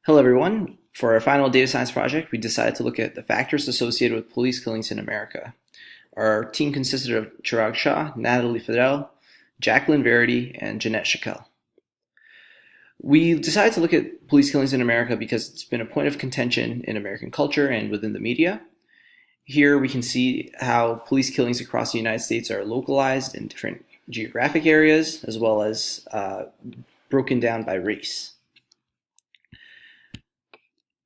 Hello, everyone. For our final data science project, we decided to look at the factors associated with police killings in America. Our team consisted of Chirag Shah, Natalie Fidel, Jacqueline Verity, and Jeanette Shakel. We decided to look at police killings in America because it's been a point of contention in American culture and within the media. Here we can see how police killings across the United States are localized in different geographic areas, as well as broken down by race.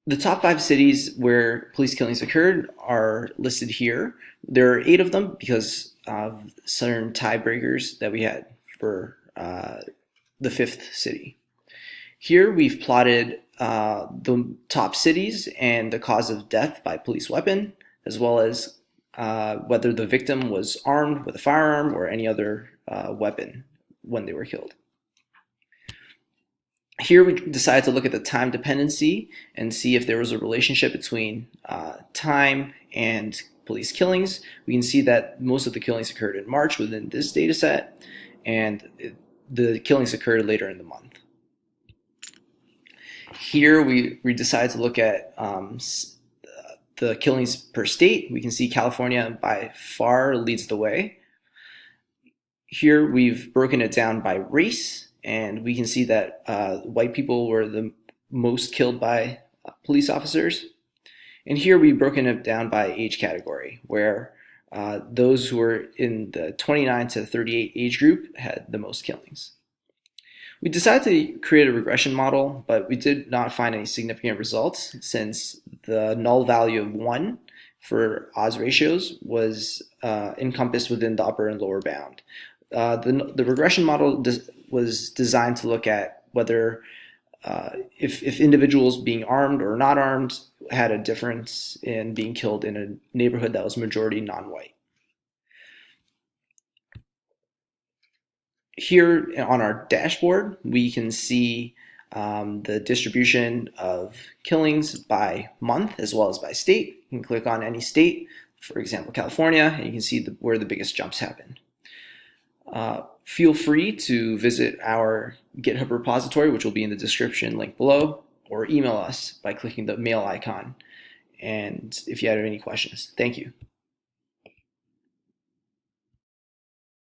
The top 5 cities where police killings occurred are listed here. There are 8 of them because of certain tiebreakers that we had for the 5th city. Here we've plotted the top cities and the cause of death by police weapon, as well as whether the victim was armed with a firearm or any other weapon when they were killed. Here we decided to look at the time dependency and see if there was a relationship between time and police killings. We can see that most of the killings occurred in March within this data set, and the killings occurred later in the month. Here we decided to look at the killings per state. We can see California by far leads the way. Here we've broken it down by race, and we can see that white people were the most killed by police officers. And here we've broken it down by age category, where those who were in the 29 to 38 age group had the most killings. We decided to create a regression model, but we did not find any significant results since the null value of 1 for odds ratios was encompassed within the upper and lower bound. The regression model was designed to look at whether if individuals being armed or not armed had a difference in being killed in a neighborhood that was majority non-white. Here on our dashboard, we can see the distribution of killings by month as well as by state. You can click on any state, for example, California, and you can see where the biggest jumps happen. Feel free to visit our GitHub repository, which will be in the description link below, or email us by clicking the mail icon. And if you have any questions, thank you.